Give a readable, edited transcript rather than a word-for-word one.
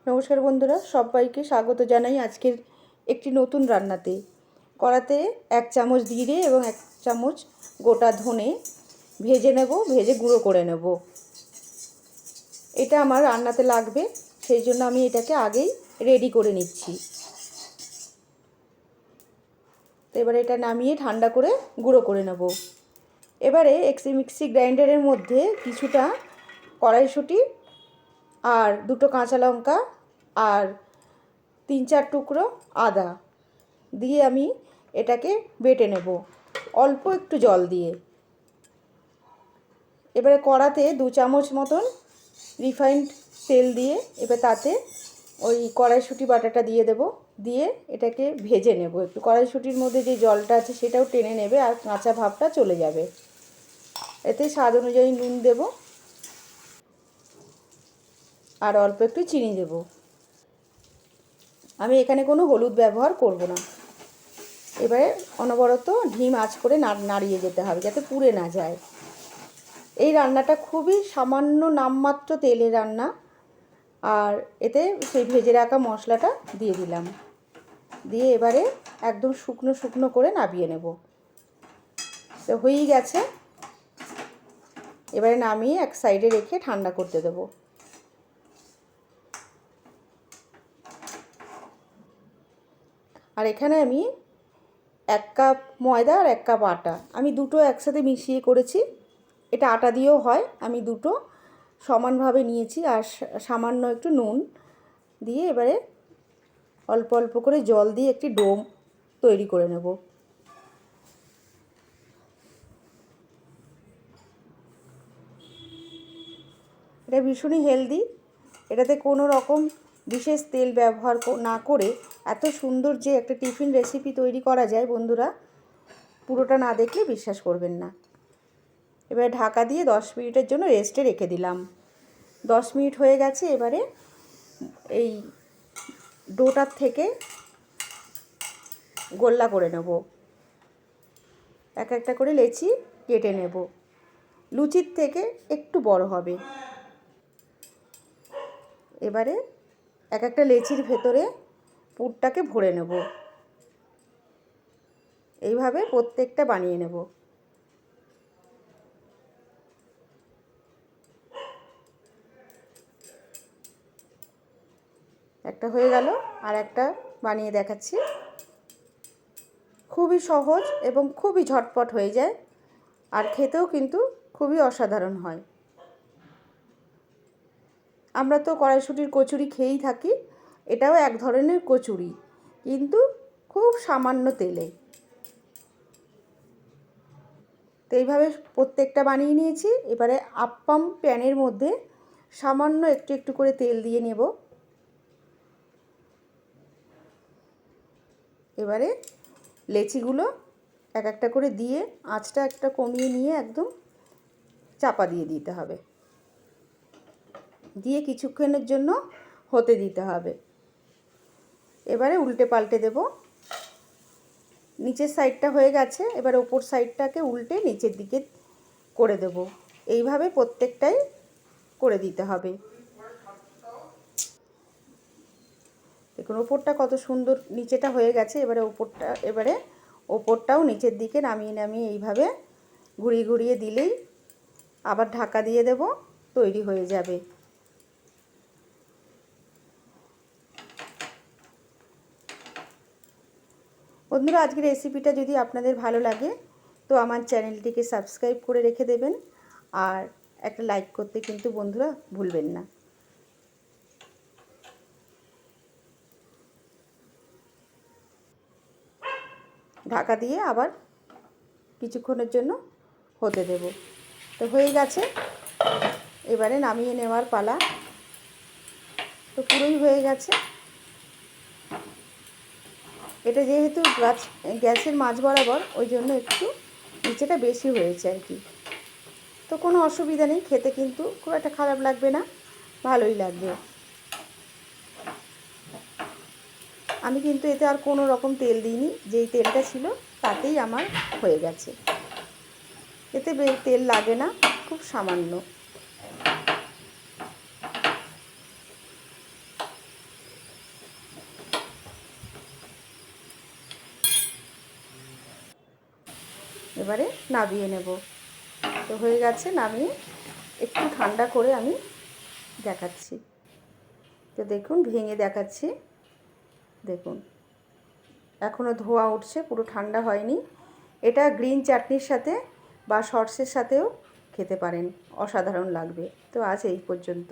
নমস্কার বন্ধুরা, সবাইকে স্বাগত জানাই আজকের একটি নতুন রান্নাতে। কড়াতে 1 চামচ জিরে এবং 1 চামচ গোটা ধনে ভেজে নেব, ভেজে গুঁড়ো করে নেব। এটা আমার রান্নাতে লাগবে, সেই জন্য আমি এটাকে আগেই রেডি করে নিচ্ছি। তো এবারে এটা নামিয়ে ঠান্ডা করে গুঁড়ো করে নেব। এবারে মিক্সি গ্রাইন্ডারের মধ্যে কিছুটা কড়াইশুঁটি আর 2টো কাঁচা লঙ্কা আর 3-4 টুকরো আদা দিয়ে আমি এটাকে বেটে নেব অল্প একটু জল দিয়ে। এবারে কড়াতে 2 চামচ মতন রিফাইন্ড তেল দিয়ে এবার তাতে ওই কড়াইশুঁটি বাটাটা দিয়ে দেব, দিয়ে এটাকে ভেজে নেব। একটু কড়াইশুঁটির মধ্যে যে জলটা আছে সেটাও টেনে নেবে আর কাঁচা ভাবটা চলে যাবে। এতে স্বাদ অনুযায়ী নুন দেব আর অল্প একটু চিনি দেব। আমি এখানে কোনো হলুদ ব্যবহার করব না। এবারে অনবরত ধিম আঁচ করে নাড়িয়ে যেতে হবে যাতে পুড়ে না যায়। এই রান্নাটা খুবই সামান্য নামমাত্র তেলে রান্না, আর এতে সেই ভেজে রাখা মশলাটা দিয়ে দিলাম, দিয়ে এবারে একদম শুকনো শুকনো করে নামিয়ে নেব। তো হয়েই গেছে, এবারে নামিয়ে এক সাইডে রেখে ঠান্ডা করতে দেব। আর এখানে আমি 1 কাপ ময়দা আর 1 কাপ আটা, আমি দুটো একসাথে মিশিয়ে করেছি। এটা আটা দিয়েও হয়, আমি দুটো সমানভাবে নিয়েছি। আর সামান্য একটু নুন দিয়ে এবারে অল্প অল্প করে জল দিয়ে একটি ডো তৈরি করে নেব। এটা ভীষণই হেলদি, এটাতে কোনো রকম বিশেষ তেল ব্যবহার না করে এত সুন্দর যে একটা টিফিন রেসিপি তৈরি করা যায়, বন্ধুরা পুরোটা না দেখলে বিশ্বাস করবেন না। এবারে ঢাকা দিয়ে 10 মিনিটের জন্য রেস্টে রেখে দিলাম। 10 মিনিট হয়ে গেছে। এবারে এই ডোটার থেকে গোল্লা করে নেব, একটা করে লেচি কেটে নেব, লুচির থেকে একটু বড় হবে। এবারে একটা লেচির ভেতরে পুরটাকে ভরে নেব, এইভাবে প্রত্যেকটা বানিয়ে নেব। একটা হয়ে গেল, আর একটা বানিয়ে দেখাচ্ছি। খুবই সহজ এবং খুবই ঝটপট হয়ে যায়, আর খেতেও কিন্তু খুবই অসাধারণ হয়। আমরা তো কড়াইশুঁটির কচুরি খেয়েই থাকি, এটাও এক ধরনের কচুরি, কিন্তু খুব সামান্য তেলে। তো এইভাবে প্রত্যেকটা বানিয়ে নিয়েছি। এবারে আপ্পাম প্যানের মধ্যে সামান্য একটু একটু করে তেল দিয়ে নেব। এবারে লেচিগুলো একটা করে দিয়ে আঁচটা একটা কমিয়ে নিয়ে একদম চাপা দিয়ে দিতে হবে, দিয়ে কিছুক্ষণের জন্য হতে দিতে হবে। এবারে উল্টে পাল্টে দেব। নিচের সাইডটা হয়ে গেছে, এবার ওপর সাইডটাকে উল্টে নিচের দিকে করে দেব। এইভাবে প্রত্যেকটাই করে দিতে হবে। দেখুন ওপরটা কত সুন্দর নিচেটা হয়ে গেছে। এবারে ওপরটাও নিচের দিকে নামিয়ে নামিয়ে এইভাবে ঘুরিয়ে ঘুরিয়ে দিলেই আবার ঢাকা দিয়ে দেব, তৈরি হয়ে যাবে। বন্ধুরা, আজকের রেসিপিটা যদি আপনাদের ভালো লাগে তো আমার চ্যানেলটিকে সাবস্ক্রাইব করে রেখে দেবেন, আর একটা লাইক করতে কিন্তু বন্ধুরা ভুলবেন না। ঢাকা দিয়ে আবার কিছুক্ষণের জন্য হতে দেব। তো হয়ে গেছে, এবারে নামিয়ে নেওয়ার পালা। তো পুরোই হয়ে গেছে। এটা যেহেতু গ্যাসের মাঝ বরাবর, ওই জন্য একটু নিচেটা বেশি হয়েছে আর কি। তো কোনো অসুবিধা নেই, খেতে কিন্তু খুব একটা খারাপ লাগবে না, ভালোই লাগবে। আমি কিন্তু এতে আর কোনো রকম তেল দিইনি, যেই তেলটা ছিল তাতেই আমার হয়ে গেছে। এতে তেল লাগে না, খুব সামান্য। এবারে নামিয়ে নেব। তো হয়ে গেছে, নামিয়ে একটু ঠান্ডা করে আমি দেখাচ্ছি। তো দেখুন ভেঙে দেখাচ্ছি, দেখুন এখনও ধোঁয়া উঠছে, পুরো ঠান্ডা হয়নি। এটা গ্রিন চাটনির সাথে বা সসের সাথেও খেতে পারেন, অসাধারণ লাগবে। তো আজ এই পর্যন্ত।